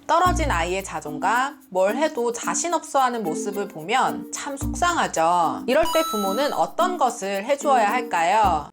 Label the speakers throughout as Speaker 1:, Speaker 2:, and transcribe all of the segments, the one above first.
Speaker 1: 떨어진 아이의 자존감, 뭘 해도 자신 없어 하는 모습을 보면 참 속상하죠. 이럴 때 부모는 어떤 것을 해주어야 할까요?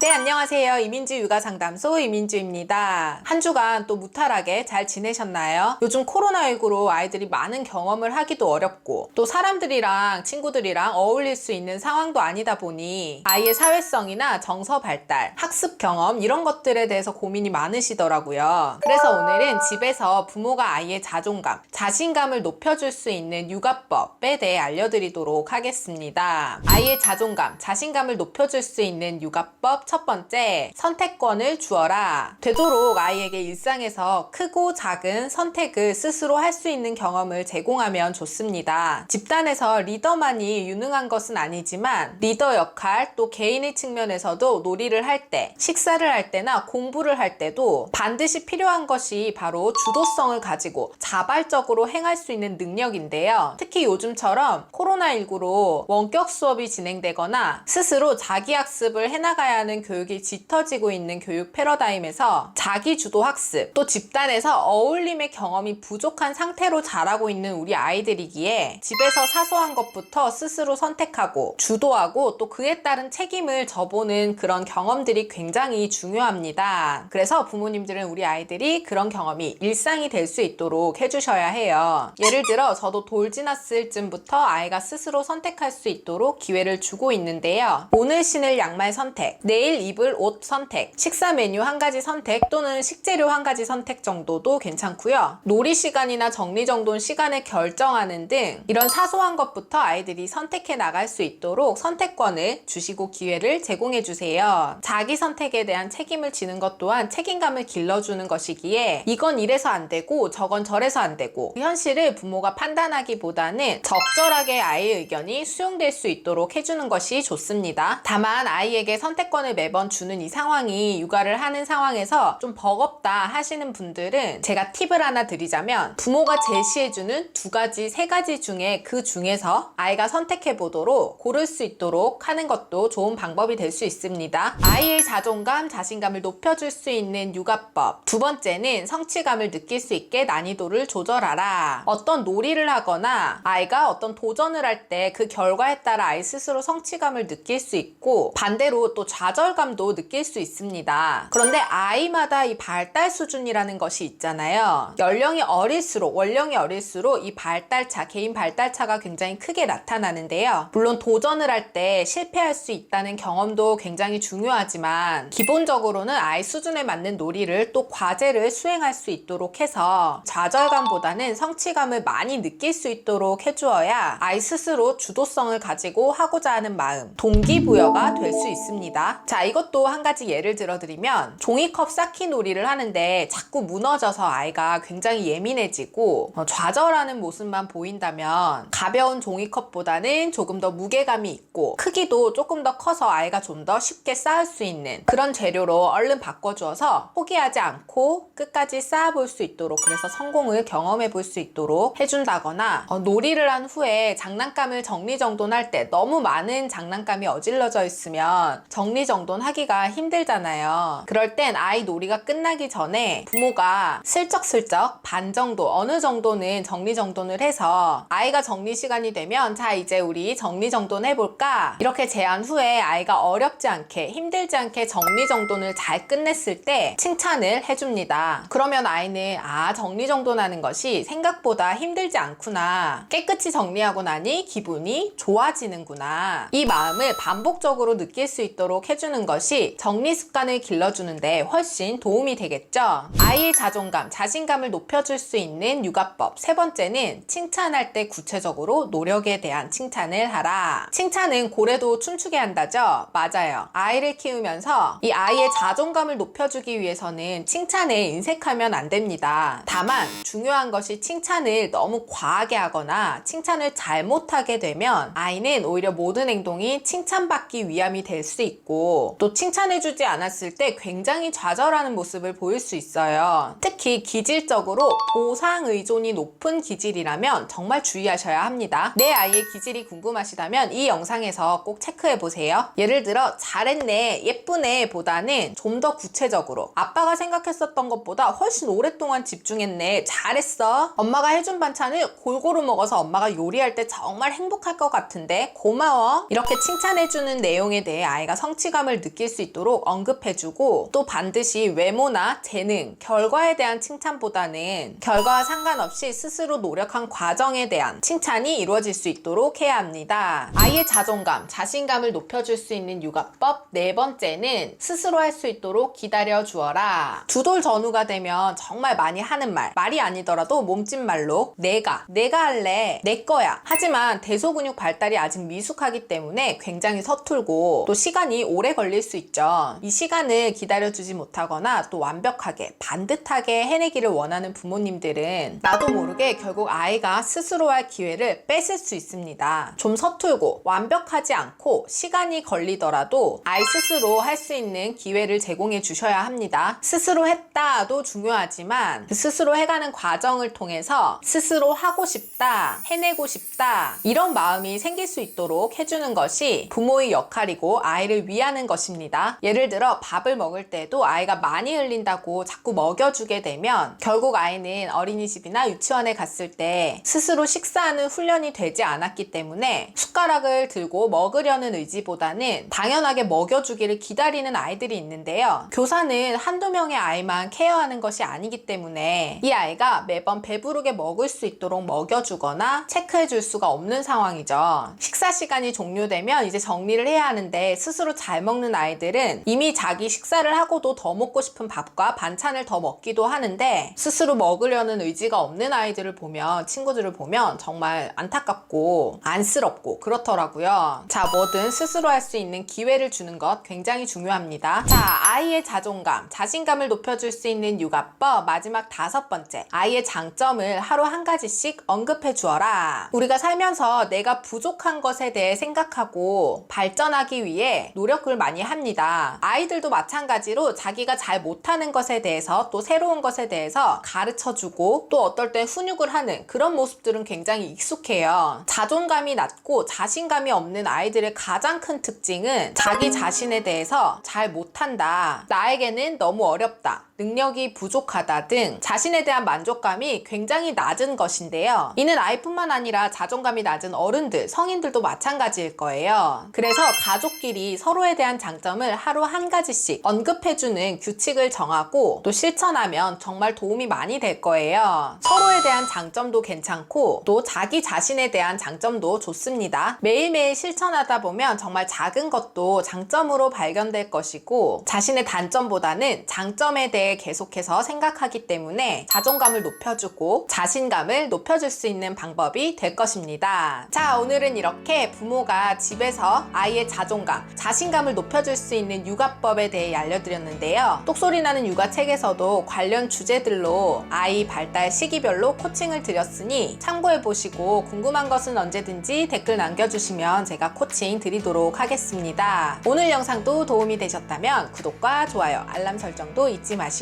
Speaker 1: 네, 안녕하세요. 이민주 육아상담소 이민주입니다. 한 주간 또 무탈하게 잘 지내셨나요? 요즘 코로나19로 아이들이 많은 경험을 하기도 어렵고 또 사람들이랑 친구들이랑 어울릴 수 있는 상황도 아니다 보니 아이의 사회성이나 정서 발달, 학습 경험 이런 것들에 대해서 고민이 많으시더라고요. 그래서 오늘은 집에서 부모가 아이의 자존감, 자신감을 높여줄 수 있는 육아법에 대해 알려드리도록 하겠습니다. 아이의 자존감, 자신감을 높여줄 수 있는 육아법 첫 번째, 선택권을 주어라. 되도록 아이에게 일상에서 크고 작은 선택을 스스로 할 수 있는 경험을 제공하면 좋습니다. 집단에서 리더만이 유능한 것은 아니지만 리더 역할 또 개인의 측면에서도 놀이를 할 때, 식사를 할 때나 공부를 할 때도 반드시 필요한 것이 바로 주도성을 가지고 자발적으로 행할 수 있는 능력인데요. 특히 요즘처럼 코로나19로 원격 수업이 진행되거나 스스로 자기학습을 해나가야 하는 교육이 짙어지고 있는 교육 패러다임에서 자기주도 학습, 또 집단에서 어울림의 경험이 부족한 상태로 자라고 있는 우리 아이들이기에 집에서 사소한 것부터 스스로 선택하고 주도하고 또 그에 따른 책임을 져보는 그런 경험들이 굉장히 중요합니다. 그래서 부모님들은 우리 아이들이 그런 경험이 일상이 될 수 있도록 해주셔야 해요. 예를 들어 저도 돌 지났을 쯤부터 아이가 스스로 선택할 수 있도록 기회를 주고 있는데요. 오늘 신을 양말 선택, 내일 입을 옷 선택, 식사 메뉴 한 가지 선택 또는 식재료 한 가지 선택 정도도 괜찮고요. 놀이 시간이나 정리정돈 시간을 결정하는 등 이런 사소한 것부터 아이들이 선택해 나갈 수 있도록 선택권을 주시고 기회를 제공해 주세요. 자기 선택에 대한 책임을 지는 것 또한 책임감을 길러주는 것이기에 이건 이래서 안 되고 저건 저래서 안 되고 그 현실을 부모가 판단하기보다는 적절하게 아이의 의견이 수용될 수 있도록 해주는 것이 좋습니다. 다만 아이에게 선택권을 매번 주는 이 상황이 육아를 하는 상황에서 좀 버겁다 하시는 분들은 제가 팁을 하나 드리자면 부모가 제시해주는 두 가지, 세 가지 중에 그 중에서 아이가 선택해 보도록 고를 수 있도록 하는 것도 좋은 방법이 될 수 있습니다. 아이의 자존감, 자신감을 높여줄 수 있는 육아법. 두 번째는 성취감을 느낄 수 있게 난이도를 조절하라. 어떤 놀이를 하거나 아이가 어떤 도전을 할 때 그 결과에 따라 아이 스스로 성취감을 느낄 수 있고 반대로 또 좌절감도 느낄 수 있습니다. 그런데 아이마다 이 발달 수준이라는 것이 있잖아요. 연령이 어릴수록, 원령이 어릴수록 이 발달차, 개인 발달차가 굉장히 크게 나타나는데요. 물론 도전을 할 때 실패할 수 있다는 경험도 굉장히 중요하지만 기본적으로는 아이 수준에 맞는 놀이를 또 과제를 수행할 수 있도록 해서 좌절감보다는 성취감을 많이 느낄 수 있도록 해주어야 아이 스스로 주도성을 가지고 하고자 하는 마음, 동기부여가 될 수 있습니다. 자, 이것도 한 가지 예를 들어드리면 종이컵 쌓기 놀이를 하는데 자꾸 무너져서 아이가 굉장히 예민해지고 좌절하는 모습만 보인다면 가벼운 종이컵보다는 조금 더 무게감이 있고 크기도 조금 더 커서 아이가 좀 더 쉽게 쌓을 수 있는 그런 재료로 얼른 바꿔주어서 포기하지 않고 끝까지 쌓아볼 수 있도록, 그래서 성공을 경험해 볼 수 있도록 해준다거나 놀이를 한 후에 장난감을 정리정돈할 때 너무 많은 장난감이 어질러져 있으면 정리정돈하기가 힘들잖아요. 그럴 땐 아이 놀이가 끝나기 전에 부모가 슬쩍슬쩍 반 정도, 어느 정도는 정리정돈을 해서 아이가 정리 시간이 되면 자, 이제 우리 정리정돈 해볼까? 이렇게 제안 후에 아이가 어렵지 않게, 힘들지 않게 정리정돈을 잘 끝냈을 때 칭찬을 해줍니다. 그러면 아이는 정리정돈하는 것이 생각보다 힘들지 않구나, 깨끗이 정리하고 나니 기분이 좋아지는구나, 이 마음을 반복적으로 느낄 수 있도록 해주는 것이 정리 습관을 길러주는데 훨씬 도움이 되겠죠. 아이의 자존감, 자신감을 높여줄 수 있는 육아법. 세 번째는 칭찬할 때 구체적으로 노력에 대한 칭찬을 하라. 칭찬은 고래도 춤추게 한다죠? 맞아요. 아이를 키우면서 이 아이의 자존감을 높여주기 위해서는 칭찬에 인색하면 안 됩니다. 다만 중요한 것이 칭찬을 너무 과하게 하거나 칭찬을 잘못하게 되면 아이는 오히려 모든 행동이 칭찬받기 위함이 될 수 있고 있고 또 칭찬해주지 않았을 때 굉장히 좌절하는 모습을 보일 수 있어요. 특히 기질적으로 보상 의존이 높은 기질이라면 정말 주의하셔야 합니다. 내 아이의 기질이 궁금하시다면 이 영상에서 꼭 체크해보세요. 예를 들어 잘했네, 예쁘네 보다는 좀 더 구체적으로 아빠가 생각했었던 것보다 훨씬 오랫동안 집중했네, 잘했어, 엄마가 해준 반찬을 골고루 먹어서 엄마가 요리할 때 정말 행복할 것 같은데 고마워, 이렇게 칭찬해주는 내용에 대해 아이가 성취감을 느낄 수 있도록 언급해주고, 또 반드시 외모나 재능, 결과에 대한 칭찬보다는 결과와 상관없이 스스로 노력한 과정에 대한 칭찬이 이루어질 수 있도록 해야 합니다. 아이의 자존감, 자신감을 높여줄 수 있는 육아법 네 번째는 스스로 할 수 있도록 기다려 주어라. 두 돌 전후가 되면 정말 많이 하는 말이 아니더라도 몸짓말로 내가 할래, 내 거야. 하지만 대소근육 발달이 아직 미숙하기 때문에 굉장히 서툴고 또 시간이 오래 걸릴 수 있죠. 이 시간을 기다려주지 못하거나 또 완벽하게 반듯하게 해내기를 원하는 부모님들은 나도 모르게 결국 아이가 스스로 할 기회를 뺏을 수 있습니다. 좀 서툴고 완벽하지 않고 시간이 걸리더라도 아이 스스로 할 수 있는 기회를 제공해 주셔야 합니다. 스스로 했다도 중요하지만 그 스스로 해가는 과정을 통해서 스스로 하고 싶다, 해내고 싶다, 이런 마음이 생길 수 있도록 해주는 것이 부모의 역할이고 아이를 위하는 것입니다. 예를 들어 밥을 먹을 때도 아이가 많이 흘린다고 자꾸 먹여주게 되면 결국 아이는 어린이집이나 유치원에 갔을 때 스스로 식사하는 훈련이 되지 않았기 때문에 숟가락을 들고 먹으려는 의지보다는 당연하게 먹여주기를 기다리는 아이들이 있는데요. 교사는 한두 명의 아이만 케어하는 것이 아니기 때문에 이 아이가 매번 배부르게 먹을 수 있도록 먹여주거나 체크해 줄 수가 없는 상황이죠. 식사 시간이 종료되면 이제 정리를 해야 하는데 스스로 잘 먹는 아이들은 이미 자기 식사를 하고도 더 먹고 싶은 밥과 반찬을 더 먹기도 하는데 스스로 먹으려는 의지가 없는 아이들을 보면, 친구들을 보면 정말 안타깝고 안쓰럽고 그렇더라고요. 자, 뭐든 스스로 할 수 있는 기회를 주는 것 굉장히 중요합니다. 자, 아이의 자존감, 자신감을 높여줄 수 있는 육아법 마지막 다섯 번째, 아이의 장점을 하루 한 가지씩 언급해 주어라. 우리가 살면서 내가 부족한 것에 대해 생각하고 발전하기 위해 노력을 많이 합니다. 아이들도 마찬가지로 자기가 잘 못하는 것에 대해서 또 새로운 것에 대해서 가르쳐주고 또 어떨 때 훈육을 하는 그런 모습들은 굉장히 익숙해요. 자존감이 낮고 자신감이 없는 아이들의 가장 큰 특징은 자기 자신에 대해서 잘 못한다, 나에게는 너무 어렵다, 능력이 부족하다 등 자신에 대한 만족감이 굉장히 낮은 것인데요. 이는 아이뿐만 아니라 자존감이 낮은 어른들, 성인들도 마찬가지일 거예요. 그래서 가족끼리 서로에 대한 장점을 하루 한 가지씩 언급해주는 규칙을 정하고 또 실천하면 정말 도움이 많이 될 거예요. 서로에 대한 장점도 괜찮고 또 자기 자신에 대한 장점도 좋습니다. 매일매일 실천하다 보면 정말 작은 것도 장점으로 발견될 것이고 자신의 단점보다는 장점에 대해 계속해서 생각하기 때문에 자존감을 높여주고 자신감을 높여줄 수 있는 방법이 될 것입니다. 자, 오늘은 이렇게 부모가 집에서 아이의 자존감, 자신감을 높여줄 수 있는 육아법에 대해 알려드렸는데요. 똑소리 나는 육아책에서도 관련 주제들로 아이 발달 시기별로 코칭을 드렸으니 참고해보시고 궁금한 것은 언제든지 댓글 남겨주시면 제가 코칭 드리도록 하겠습니다. 오늘 영상도 도움이 되셨다면 구독과 좋아요, 알람 설정도 잊지 마시고요.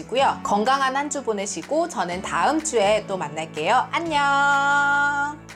Speaker 1: 건강한 한 주 보내시고 저는 다음 주에 또 만날게요. 안녕.